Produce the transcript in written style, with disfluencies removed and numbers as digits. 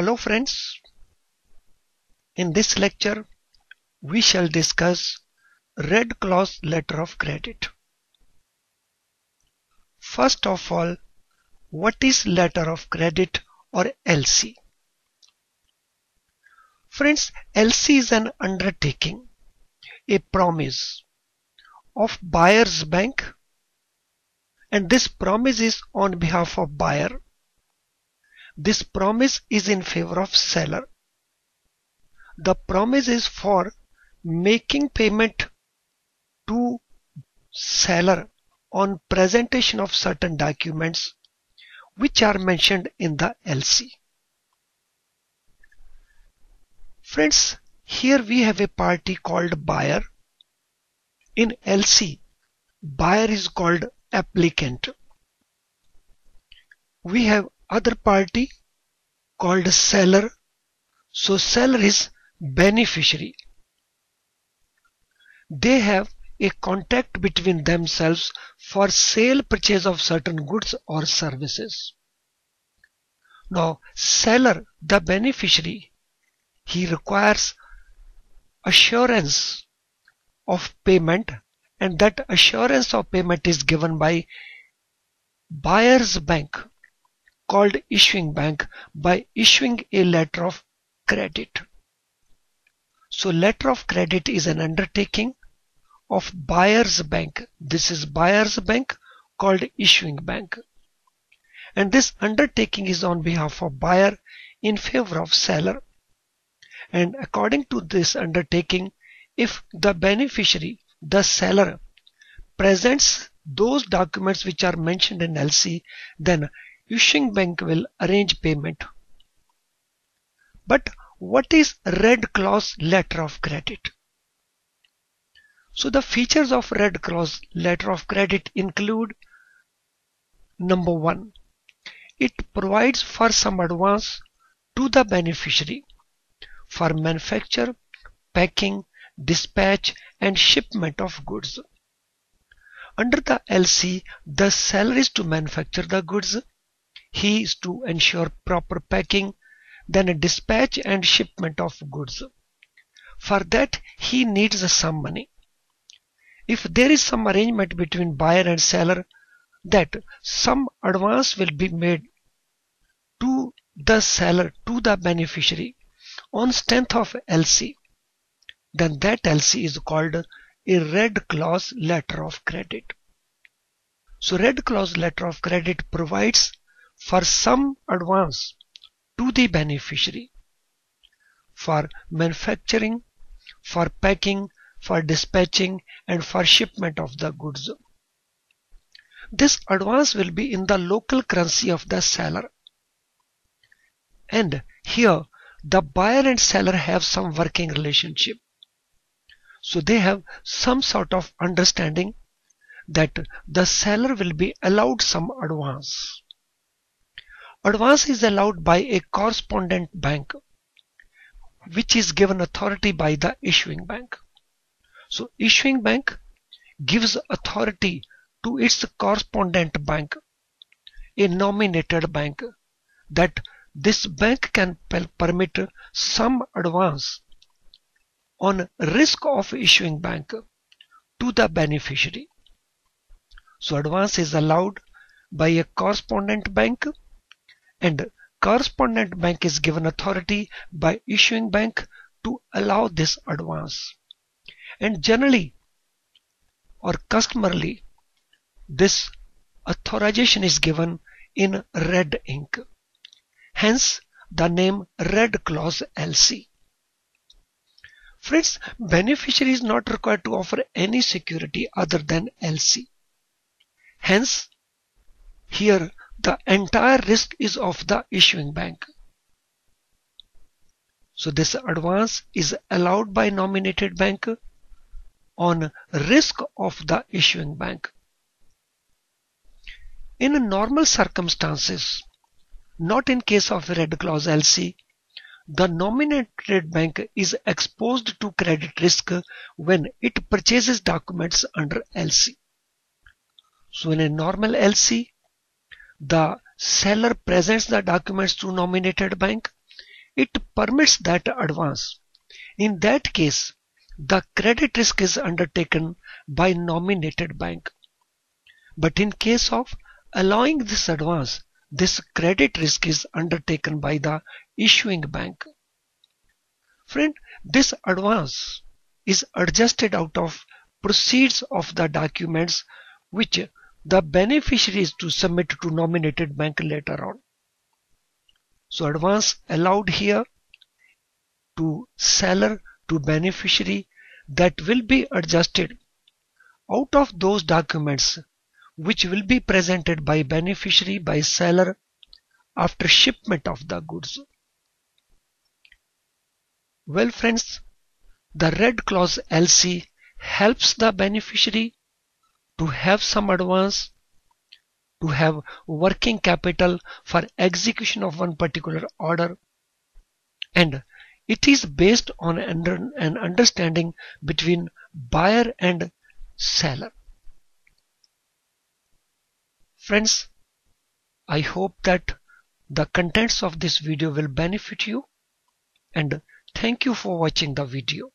Hello friends, in this lecture we shall discuss Red Clause Letter of Credit. First of all, what is Letter of Credit or LC? Friends, LC is an undertaking, a promise of buyer's bank, and this promise is on behalf of buyer. This promise is in favor of seller. The promise is for making payment to seller on presentation of certain documents which are mentioned in the LC. Friends, here we have a party called buyer. In LC, buyer is called applicant. We have other party called seller. So seller is beneficiary. They have a contract between themselves for sale purchase of certain goods or services. Now seller, the beneficiary, he requires assurance of payment, and that assurance of payment is given by buyer's bank called issuing bank by issuing a letter of credit. So letter of credit is an undertaking of buyer's bank. This is buyer's bank called issuing bank. And this undertaking is on behalf of buyer in favor of seller. And according to this undertaking, if the beneficiary, the seller, presents those documents which are mentioned in LC, then issuing bank will arrange payment. But what is Red Clause Letter of Credit? So the features of Red Clause Letter of Credit include: number one, it provides for some advance to the beneficiary for manufacture, packing, dispatch and shipment of goods. Under the LC, the seller is to manufacture the goods, he is to ensure proper packing, then a dispatch and shipment of goods. For that he needs some money. If there is some arrangement between buyer and seller that some advance will be made to the seller, to the beneficiary on strength of LC, then that LC is called a Red Clause Letter of Credit. So Red Clause Letter of Credit provides for some advance to the beneficiary for manufacturing, for packing, for dispatching and for shipment of the goods. This advance will be in the local currency of the seller. And here the buyer and seller have some working relationship. So they have some sort of understanding that the seller will be allowed some advance. Advance is allowed by a correspondent bank, which is given authority by the issuing bank. So issuing bank gives authority to its correspondent bank, a nominated bank, that this bank can permit some advance on risk of issuing bank to the beneficiary. So advance is allowed by a correspondent bank, and correspondent bank is given authority by issuing bank to allow this advance. And generally or customarily, this authorization is given in red ink. Hence the name Red Clause LC. Friends, beneficiary is not required to offer any security other than LC. Hence, here the entire risk is of the issuing bank. So this advance is allowed by nominated bank on risk of the issuing bank. In normal circumstances, not in case of Red Clause LC, the nominated bank is exposed to credit risk when it purchases documents under LC. So in a normal LC, the seller presents the documents to nominated bank it permits that advance. In that case, the credit risk is undertaken by nominated bank. But in case of allowing this advance, this credit risk is undertaken by the issuing bank. Friend, this advance is adjusted out of proceeds of the documents which the beneficiary is to submit to nominated bank later on. So advance allowed here to seller to beneficiary that will be adjusted out of those documents which will be presented by beneficiary by seller after shipment of the goods. Well friends, the red clause LC helps the beneficiary to have some advance, to have working capital for execution of one particular order, and it is based on an understanding between buyer and seller. Friends, I hope that the contents of this video will benefit you, and thank you for watching the video.